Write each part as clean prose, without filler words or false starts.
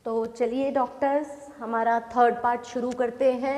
तो चलिए डॉक्टर्स, हमारा थर्ड पार्ट शुरू करते हैं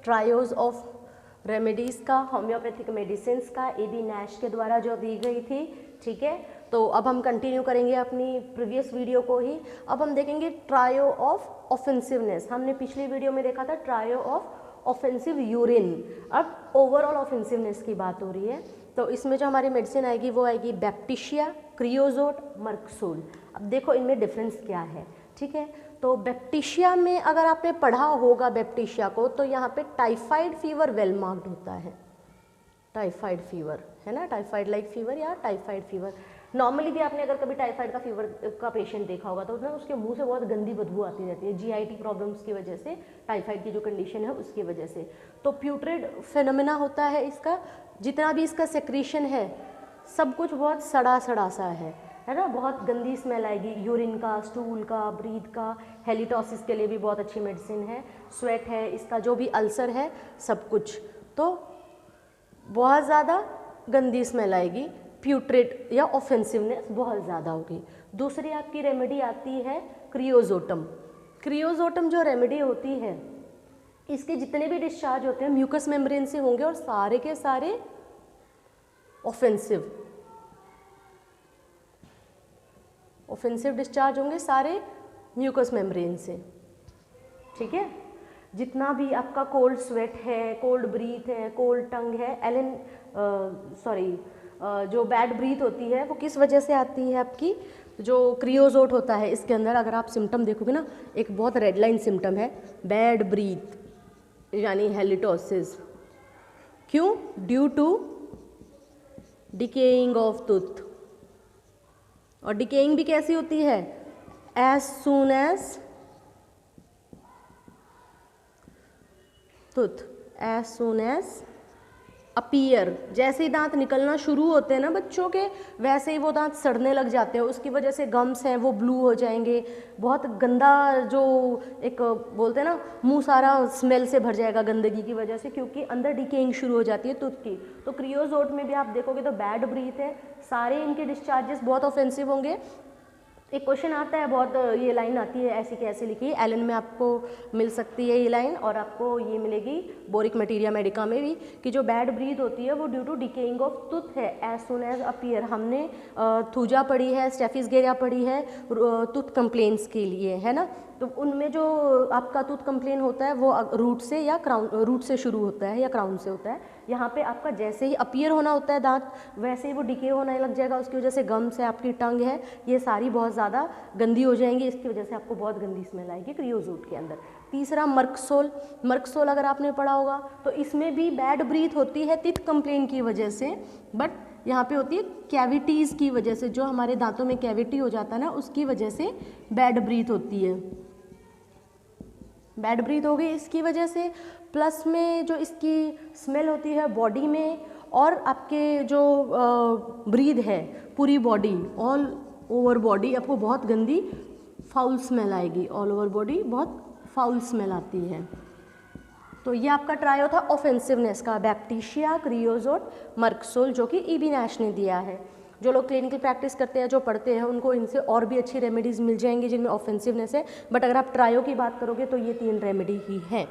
ट्रायोज ऑफ रेमेडीज़ का, होम्योपैथिक मेडिसिन्स का, AB नैश के द्वारा जो दी गई थी। ठीक है, तो अब हम कंटिन्यू करेंगे अपनी प्रीवियस वीडियो को ही। अब हम देखेंगे ट्रायो ऑफ ऑफेंसिवनेस। हमने पिछली वीडियो में देखा था ट्रायो ऑफ ऑफेंसिव यूरिन। अब ओवरऑल ऑफेंसिवनेस की बात हो रही है, तो इसमें जो हमारी मेडिसिन आएगी वो आएगी बैक्टीशिया, क्रियोजोट, मर्कसोल। अब देखो इनमें डिफरेंस क्या है। ठीक है, तो बैक्टीशिया में अगर आपने पढ़ा होगा बैक्टीशिया को, तो यहाँ पे टाइफाइड फीवर वेल मार्क्ड होता है। टाइफाइड फीवर है ना, टाइफाइड लाइक फीवर या टाइफाइड फीवर। नॉर्मली भी आपने अगर कभी टाइफाइड का फीवर का पेशेंट देखा होगा तो उसके मुंह से बहुत गंदी बदबू आती रहती है, GIT प्रॉब्लम्स की वजह से, टाइफाइड की जो कंडीशन है उसकी वजह से। तो प्यूट्रिड फिनोमेना होता है इसका, जितना भी इसका सेक्रीशन है सब कुछ बहुत सड़ा सड़ा सा है ना, बहुत गंदी स्मेल आएगी यूरिन का, स्टूल का, ब्रीथ का। हेलिटोसिस के लिए भी बहुत अच्छी मेडिसिन है। स्वेट है, इसका जो भी अल्सर है सब कुछ, तो बहुत ज़्यादा गंदी स्मेल आएगी, प्यूट्रेट या ऑफेंसिवनेस बहुत ज़्यादा होगी। दूसरी आपकी रेमेडी आती है क्रियोजोटम। क्रियोजोटम जो रेमेडी होती है, इसके जितने भी डिस्चार्ज होते हैं म्यूकस मेम्ब्रेन से होंगे और सारे के सारे ऑफेंसिव डिस्चार्ज होंगे, सारे म्यूकस मेम्ब्रेन से। ठीक है, जितना भी आपका कोल्ड स्वेट है, कोल्ड ब्रीथ है, कोल्ड टंग है, जो बैड ब्रीथ होती है वो किस वजह से आती है आपकी, जो क्रियोजोट होता है इसके अंदर अगर आप सिम्टम देखोगे ना, एक बहुत रेड लाइन सिम्टम है बैड ब्रीथ यानी हेलिटोसिस। क्यों? Due to decaying of tooth. और डिकेइंग भी कैसी होती है? As soon as tooth, as soon as appear. जैसे ही दांत निकलना शुरू होते हैं ना बच्चों के, वैसे ही वो दांत सड़ने लग जाते हैं। उसकी वजह से गम्स हैं वो ब्लू हो जाएंगे, बहुत गंदा, जो एक बोलते हैं ना मुंह सारा स्मेल से भर जाएगा गंदगी की वजह से, क्योंकि अंदर डिकेइंग शुरू हो जाती है टूथ की। तो क्रियोजोट में भी आप देखोगे तो बैड ब्रीथ है, सारे इनके डिस्चार्जेस बहुत ऑफेंसिव होंगे। एक क्वेश्चन आता है बहुत, ये लाइन आती है ऐसी की ऐसी लिखी, एलन में आपको मिल सकती है ये लाइन, और आपको ये मिलेगी बोरिक मटीरिया मेडिका में भी, कि जो बैड ब्रीथ होती है वो due to decaying of tooth है, एज सुन एज अपीयर। हमने थूजा पढ़ी है, स्टेफिसगेरिया पढ़ी है टूथ कंप्लेंट्स के लिए, है ना। तो उनमें जो आपका टूथ कंप्लेन होता है वो रूट से या क्राउन, रूट से शुरू होता है या क्राउन से होता है। यहाँ पे आपका जैसे ही अपीयर होना होता है दांत, वैसे ही वो डिके होने लग जाएगा। उसकी वजह से गम्स है, आपकी टंग है, ये सारी बहुत ज़्यादा गंदी हो जाएंगी। इसकी वजह से आपको बहुत गंदी स्मेल आएगी क्रियोजोट के अंदर। तीसरा मर्कसोल। मर्कसोल अगर आपने पढ़ा होगा तो इसमें भी बैड ब्रीथ होती है टीथ कंप्लेन की वजह से, बट यहाँ पे होती है कैविटीज़ की वजह से, जो हमारे दांतों में कैविटी हो जाता है ना, उसकी वजह से बैड ब्रीथ होती है। बैड ब्रीथ हो गई इसकी वजह से, प्लस में जो इसकी स्मेल होती है बॉडी में, और आपके जो ब्रीथ है पूरी बॉडी, ऑल ओवर बॉडी आपको बहुत गंदी फाउल स्मेल आएगी। ऑल ओवर बॉडी बहुत फाउल स्मेल आती है। तो ये आपका ट्रायो था ऑफेंसिवनेस का, बैक्टीशिया, क्रियोजोट, मर्कसोल, जो कि EB नैश ने दिया है। जो लोग क्लिनिकल प्रैक्टिस करते हैं, जो पढ़ते हैं, उनको इनसे और भी अच्छी रेमेडीज़ मिल जाएंगी जिनमें ऑफेंसिवनेस है, बट अगर आप ट्रायो की बात करोगे तो ये 3 रेमेडी ही हैं।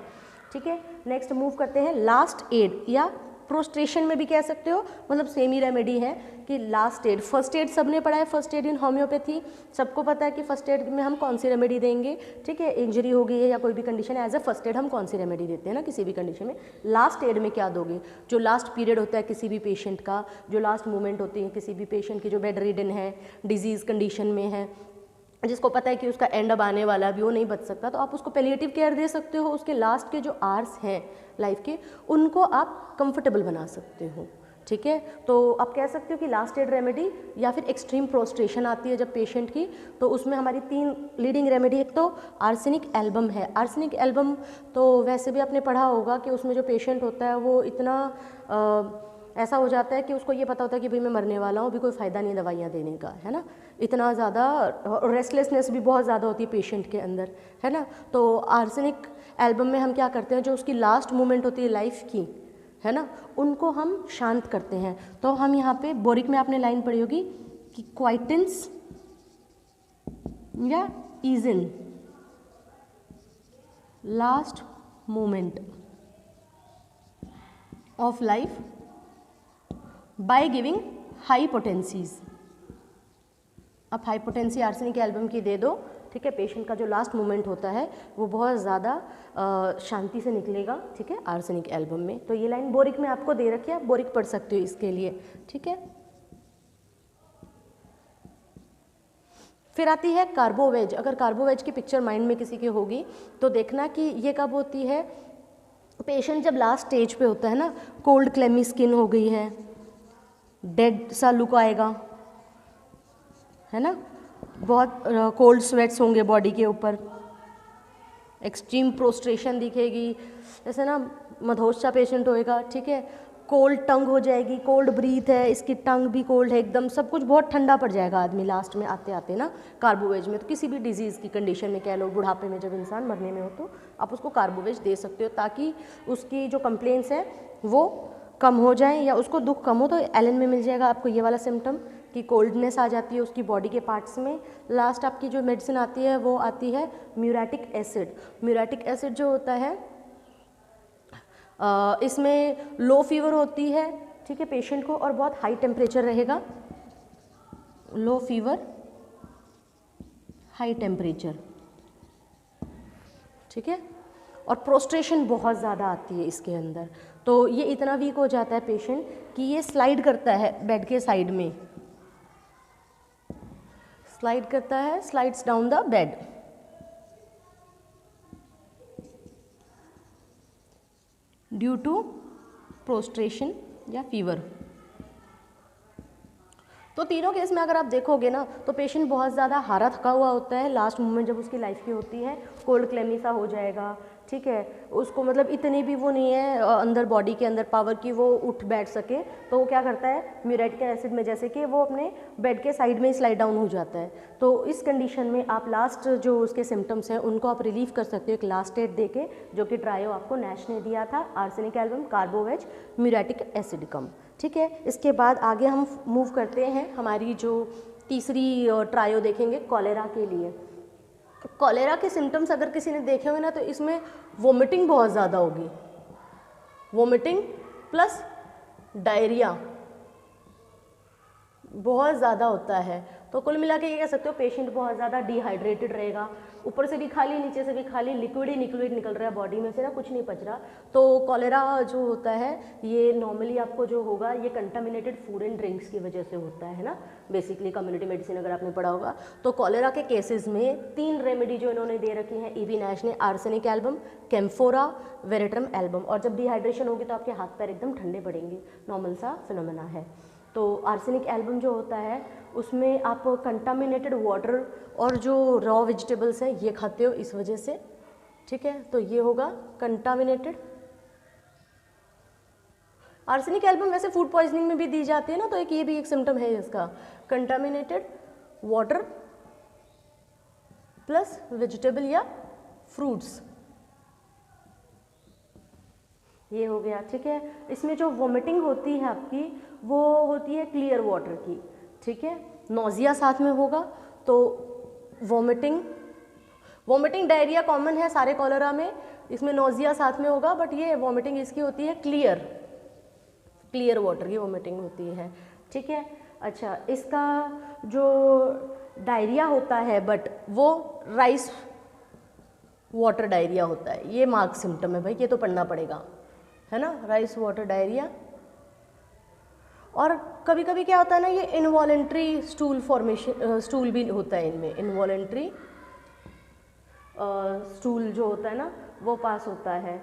ठीक है, नेक्स्ट मूव करते हैं लास्ट एड, या प्रोस्ट्रेशन में भी कह सकते हो, मतलब सेम ही रेमेडी है कि लास्ट एड। फर्स्ट एड सबने पढ़ा है, फर्स्ट एड इन होम्योपैथी सबको पता है कि फर्स्ट एड में हम कौन सी रेमेडी देंगे। ठीक है, इंजरी हो गई है या कोई भी कंडीशन है, एज ए फर्स्ट एड हम कौन सी रेमेडी देते हैं ना किसी भी कंडीशन में। लास्ट एड में क्या दोगे? जो लास्ट पीरियड होता है किसी भी पेशेंट का, जो लास्ट मोमेंट होती है किसी भी पेशेंट की, जो बेड रिडन है, डिजीज़ कंडीशन में है, जिसको पता है कि उसका एंड अब आने वाला है, भी वो नहीं बच सकता, तो आप उसको पैलिएटिव केयर दे सकते हो। उसके लास्ट के जो आवर्स हैं लाइफ के, उनको आप कंफर्टेबल बना सकते हो। ठीक है, तो आप कह सकते हो कि लास्ट एड रेमेडी, या फिर एक्सट्रीम प्रोस्ट्रेशन आती है जब पेशेंट की, तो उसमें हमारी 3 लीडिंग रेमेडी। एक तो आर्सेनिक एल्बम है। आर्सेनिक एल्बम तो वैसे भी आपने पढ़ा होगा कि उसमें जो पेशेंट होता है वो इतना ऐसा हो जाता है कि उसको ये पता होता है कि भाई मैं मरने वाला हूँ, अभी कोई फ़ायदा नहीं दवाइयाँ देने का, है ना। इतना ज़्यादा रेस्टलेसनेस भी बहुत ज़्यादा होती है पेशेंट के अंदर, है ना। तो आर्सेनिक एल्बम में हम क्या करते हैं, जो उसकी लास्ट मोमेंट होती है लाइफ की, है ना, उनको हम शांत करते हैं। तो हम यहाँ पे बोरिक में आपने लाइन पढ़ी होगी कि क्वाइटेंस या ईजिन, last moment of life by giving हाइपोटेंसीज। आप हाइपोटेंसी आर्सेनिक एल्बम की दे दो, ठीक है, पेशेंट का जो लास्ट मोमेंट होता है वो बहुत ज़्यादा शांति से निकलेगा, ठीक है, आर्सेनिक एल्बम में। तो ये लाइन बोरिक में आपको दे रखी है, आप बोरिक पढ़ सकते हो इसके लिए, ठीक है। फिर आती है कार्बोवेज। अगर कार्बोवेज की पिक्चर माइंड में किसी की होगी तो देखना कि ये कब होती है, पेशेंट जब लास्ट स्टेज पे होता है ना, कोल्ड क्लेमी स्किन हो गई है, डेड सा लुक आएगा, है ना, बहुत कोल्ड स्वेट्स होंगे बॉडी के ऊपर, एक्सट्रीम प्रोस्ट्रेशन दिखेगी, जैसे ना मधोश सा पेशेंट होएगा, ठीक है, कोल्ड टंग हो जाएगी, कोल्ड ब्रीथ है, इसकी टंग भी कोल्ड है एकदम, सब कुछ बहुत ठंडा पड़ जाएगा आदमी लास्ट में आते आते ना कार्बोवेज में। तो किसी भी डिजीज़ की कंडीशन में कह लो, बुढ़ापे में जब इंसान मरने में हो तो आप उसको कार्बोवेज दे सकते हो ताकि उसकी जो कंप्लेंट्स है वो कम हो जाए या उसको दुख कम हो। तो एलन में मिल जाएगा आपको ये वाला सिम्टम कि कोल्डनेस आ जाती है उसकी बॉडी के पार्ट्स में। लास्ट आपकी जो मेडिसिन आती है वो आती है म्यूरेटिक एसिड। म्यूरेटिक एसिड जो होता है इसमें लो फीवर होती है, ठीक है, पेशेंट को, और बहुत हाई टेम्परेचर रहेगा, लो फीवर हाई टेम्परेचर, ठीक है, और प्रोस्ट्रेशन बहुत ज़्यादा आती है इसके अंदर। तो ये इतना वीक हो जाता है पेशेंट कि ये स्लाइड करता है बेड के साइड में, स्लाइड करता है, slides down the bed, due to prostration या फीवर। तो तीनों केस में अगर आप देखोगे ना तो पेशेंट बहुत ज़्यादा हारा थका हुआ होता है, लास्ट मोमेंट जब उसकी लाइफ की होती है कोल्ड क्लेमी सा हो जाएगा, ठीक है, उसको मतलब इतनी भी वो नहीं है अंदर बॉडी के अंदर पावर की वो उठ बैठ सके, तो वो क्या करता है म्यूरेटिक एसिड में जैसे कि वो अपने बेड के साइड में ही स्लाइड डाउन हो जाता है। तो इस कंडीशन में आप लास्ट जो उसके सिम्टम्स हैं उनको आप रिलीव कर सकते हो एक लास्ट एड दे के, जो कि ट्रायो आपको नैश ने दिया था, आर्सेनिक एल्बम, कार्बोवेज, म्यूरेटिक एसिडिकम, ठीक है। इसके बाद आगे हम मूव करते हैं, हमारी जो तीसरी ट्रायो देखेंगे कॉलेरा के लिए। कॉलेरा के सिम्टम्स अगर किसी ने देखे हुए ना तो इसमें वोमिटिंग बहुत ज़्यादा होगी, वोमिटिंग प्लस डायरिया बहुत ज़्यादा होता है। तो कुल मिला के ये कह सकते हो पेशेंट बहुत ज़्यादा डिहाइड्रेटेड रहेगा, ऊपर से भी खाली नीचे से भी खाली, लिक्विड ही लिक्विड निकल रहा है बॉडी में से ना, कुछ नहीं पच रहा। तो कॉलेरा जो होता है ये नॉर्मली आपको जो होगा ये कंटामिनेटेड फूड एंड ड्रिंक्स की वजह से होता है ना, बेसिकली कम्युनिटी मेडिसिन अगर आपने पढ़ा होगा। तो कॉलेरा के केसेस में 3 रेमेडी जो इन्होंने दे रखी हैं ईवी नैश ने, आर्सेनिक एल्बम, कैम्फोरा, वेरेट्रम एल्बम। और जब डिहाइड्रेशन होगी तो आपके हाथ पैर एकदम ठंडे पड़ेंगे, नॉर्मल सा फिनोमेना है। तो आर्सेनिक एल्बम जो होता है उसमें आप कंटामिनेटेड वाटर और जो रॉ वेजिटेबल्स हैं ये खाते हो इस वजह से, ठीक है, तो ये होगा कंटामिनेटेड। आर्सेनिक एल्बम वैसे फूड पॉइजनिंग में भी दी जाती है ना, तो एक ये भी एक सिम्टम है इसका, कंटामिनेटेड वाटर प्लस वेजिटेबल या फ्रूट्स, ये हो गया, ठीक है। इसमें जो वोमिटिंग होती है आपकी वो होती है क्लियर वाटर की, ठीक है, नोजिया साथ में होगा। तो वोमिटिंग डायरिया कॉमन है सारे कॉलेरा में, इसमें नोजिया साथ में होगा, बट ये वोमिटिंग इसकी होती है क्लियर वाटर की वोमिटिंग होती है, ठीक है। अच्छा, इसका जो डायरिया होता है बट वो राइस वाटर डायरिया होता है, ये मार्क सिम्टम है भाई, ये तो पढ़ना पड़ेगा, है ना, राइस वाटर डायरिया। और कभी कभी क्या होता है ना, ये इनवॉलेंट्री स्टूल फॉर्मेशन, स्टूल भी होता है इनमें, इनवॉलेंट्री स्टूल जो होता है ना वो पास होता है,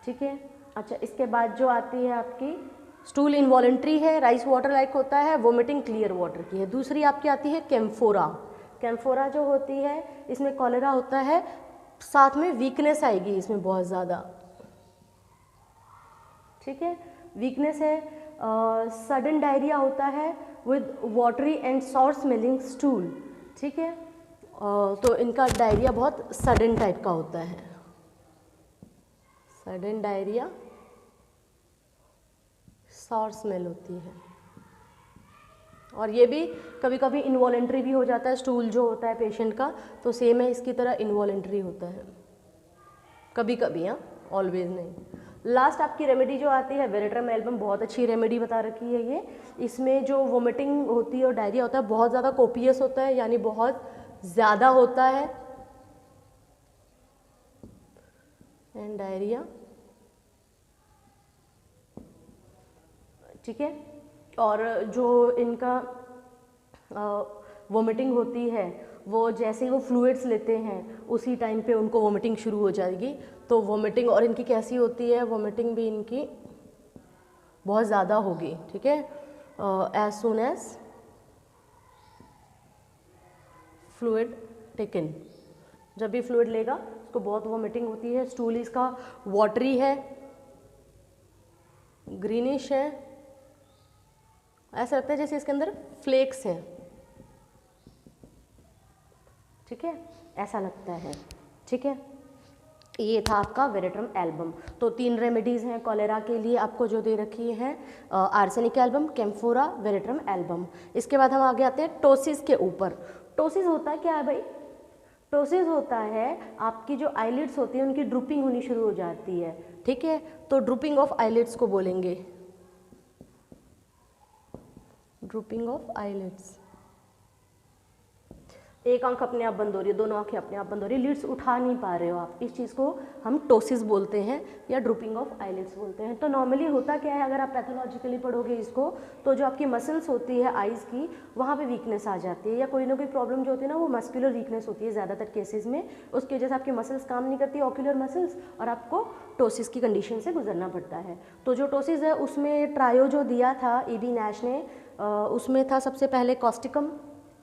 ठीक है। अच्छा, इसके बाद जो आती है आपकी स्टूल इनवॉलेंट्री है, राइस वाटर लाइक होता है, वोमिटिंग क्लियर वाटर की है। दूसरी आपकी आती है कैम्फोरा। कैम्फोरा जो होती है इसमें कॉलेरा होता है, साथ में वीकनेस आएगी इसमें बहुत ज़्यादा, ठीक है, वीकनेस है, सडन डायरिया होता है with watery and sour smelling stool, ठीक है। तो इनका डायरिया बहुत सडन टाइप का होता है, सडन डायरिया, सॉर स्मेल होती है। और ये भी कभी कभी इनवॉलेंट्री भी हो जाता है, स्टूल जो होता है पेशेंट का, तो सेम है इसकी तरह इनवॉलेंट्री होता है। कभी कभी, हाँ, ऑलवेज नहीं। लास्ट आपकी रेमेडी जो आती है वेरेट्रम एल्बम, बहुत अच्छी रेमेडी बता रखी है ये। इसमें जो वोमिटिंग होती है और डायरिया होता है बहुत ज़्यादा कोपियस होता है, यानी बहुत ज़्यादा होता है, एंड डायरिया, ठीक है। और जो इनका वोमिटिंग होती है वो जैसे ही वो फ्लूइड्स लेते हैं उसी टाइम पे उनको वोमिटिंग शुरू हो जाएगी। तो वोमिटिंग और इनकी कैसी होती है, वोमिटिंग भी इनकी बहुत ज़्यादा होगी, ठीक है। As soon as fluid taken, जब भी फ्लूइड लेगा उसको बहुत वोमिटिंग होती है। स्टूल इसका वाटरी है, ग्रीनिश है, ऐसा लगता है जैसे इसके अंदर फ्लेक्स हैं, ठीक है, ऐसा लगता है, ठीक है। ये था आपका वेरेट्रम एल्बम। तो 3 रेमेडीज़ हैं कॉलेरा के लिए आपको जो दे रखी है, आर्सेनिक एल्बम, कैम्फोरा, वेरेट्रम एल्बम। इसके बाद हम आगे आते हैं टोसिस के ऊपर। टोसिस होता क्या है भाई? टोसिस होता है आपकी जो आईलिड्स होती है उनकी ड्रूपिंग होनी शुरू हो जाती है, ठीक है। तो ड्रूपिंग ऑफ आईलिड्स को बोलेंगे, ड्रूपिंग ऑफ आईलिड्स। एक आंख अपने आप बंद हो रही है, दोनों आंखें अपने आप बंद हो रही है, लिड्स उठा नहीं पा रहे हो आप, इस चीज़ को हम टोसिस बोलते हैं या ड्रूपिंग ऑफ आईलिड्स बोलते हैं। तो नॉर्मली होता क्या है, अगर आप पैथोलॉजिकली पढ़ोगे इसको, तो जो आपकी मसल्स होती है आइज़ की, वहाँ पे वीकनेस आ जाती है, या कोई ना कोई प्रॉब्लम जो होती है ना वो मस्कुलर वीकनेस होती है ज़्यादातर केसेस में, उसकी वजह से आपकी मसल्स काम नहीं करती, ऑक्यूलर मसल्स, और आपको टोसिस की कंडीशन से गुजरना पड़ता है। तो जो टोसिस है उसमें ट्रायो जो दिया था ई.बी. नैश ने, उसमें था सबसे पहले कॉस्टिकम,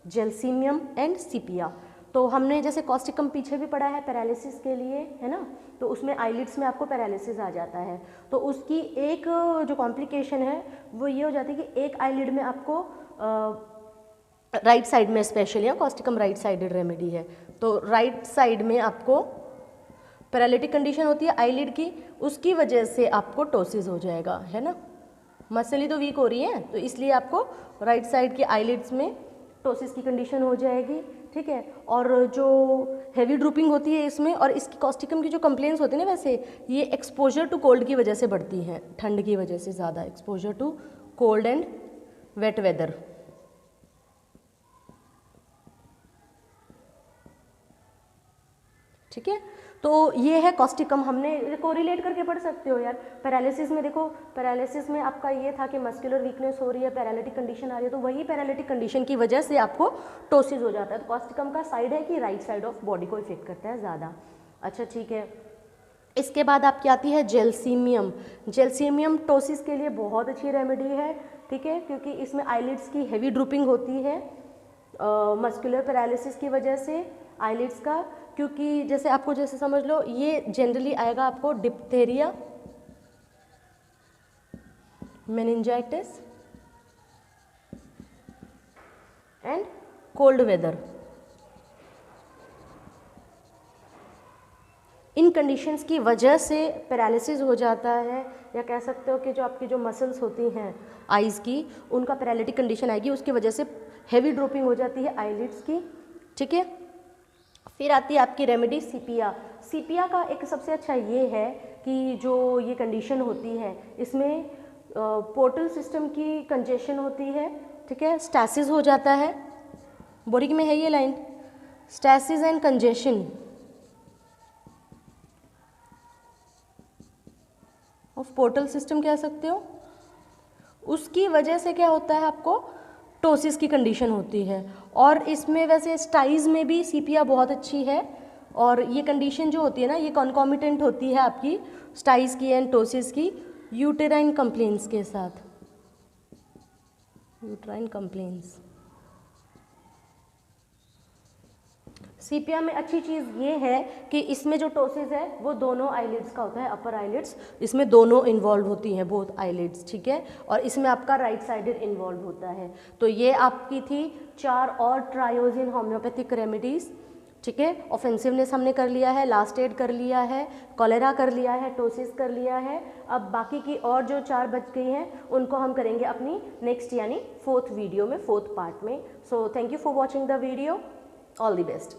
जेल्सीमियम एंड सीपिया। तो हमने जैसे कॉस्टिकम पीछे भी पढ़ा है पैरालिसिस के लिए, है ना, तो उसमें आईलिड्स में आपको पैरालिसिस आ जाता है। तो उसकी एक जो कॉम्प्लिकेशन है वो ये हो जाती है कि एक आईलिड में आपको राइट साइड में स्पेशली, या कॉस्टिकम राइट साइडेड रेमेडी है, तो राइट साइड में आपको पैरालिटिक कंडीशन होती है आईलिड की, उसकी वजह से आपको टोसिस हो जाएगा, है ना। मसल ही तो वीक हो रही है, तो इसलिए आपको राइट साइड के आईलिड्स में टोसिस की कंडीशन हो जाएगी, ठीक है। और जो हैवी ड्रूपिंग होती है इसमें, और इसकी कॉस्टिकम की जो कंप्लेंट्स होती है ना, वैसे ये एक्सपोजर टू कोल्ड की वजह से बढ़ती हैं, ठंड की वजह से ज़्यादा, exposure to cold and wet weather. ठीक है, तो ये है कॉस्टिकम, हमने कोरिलेट करके पढ़ सकते हो यार। पैरालिसिस में देखो, पैरालिसिस में आपका ये था कि मस्कुलर वीकनेस हो रही है, पैरालिटिक कंडीशन आ रही है, तो वही पैरालिटिक कंडीशन की वजह से आपको टोसिस हो जाता है। तो कॉस्टिकम का साइड है कि राइट साइड ऑफ बॉडी को इफेक्ट करता है ज़्यादा। अच्छा ठीक है, इसके बाद आपकी आती है जेल्सीमियम। जेल्सीमियम टोसिस के लिए बहुत अच्छी रेमेडी है, ठीक है, क्योंकि इसमें आईलिड्स की हेवी ड्रूपिंग होती है मस्कुलर पैरालिसिस की वजह से आईलिड्स का, क्योंकि जैसे आपको जैसे समझ लो ये जनरली आएगा आपको diphtheria, meningitis and cold weather. इन कंडीशंस की वजह से पैरालिसिस हो जाता है, या कह सकते हो कि जो आपकी जो मसल्स होती हैं आइज़ की उनका पैरालिटिक कंडीशन आएगी, उसकी वजह से हेवी ड्रॉपिंग हो जाती है आईलिड्स की, ठीक है। फिर आती है आपकी रेमेडी सीपिया। सीपिया का एक सबसे अच्छा ये है कि जो ये कंडीशन होती है इसमें पोर्टल सिस्टम की कंजेशन होती है, ठीक है, स्टैसिस हो जाता है, बोरिक में है ये line, stasis and congestion of portal system कह सकते हो। उसकी वजह से क्या होता है, आपको टोसिस की कंडीशन होती है। और इसमें वैसे स्टाइज में भी सीपिया बहुत अच्छी है, और ये कंडीशन जो होती है ना ये कॉन्कॉमिटेंट होती है आपकी स्टाइज की एंड टोसिस की यूटेराइन कंप्लेंट्स के साथ, यूटेराइन कंप्लेंट्स। सीपिया में अच्छी चीज़ ये है कि इसमें जो टोसिस है वो दोनों आईलिड्स का होता है, अपर आईलिड्स, इसमें दोनों इन्वॉल्व होती हैं, बोथ आईलिड्स, ठीक है, और इसमें आपका राइट साइडेड इन्वॉल्व होता है। तो ये आपकी थी 4 और ट्रायोजिन होम्योपैथिक रेमेडीज़, ठीक है। ऑफेंसिवनेस हमने कर लिया है, लास्ट एड कर लिया है, कॉलेरा कर लिया है, टोसिस कर लिया है। अब बाकी की और जो 4 बच गई हैं उनको हम करेंगे अपनी नेक्स्ट यानी 4th वीडियो में, 4th पार्ट में। So thank you for watching the video, all the best.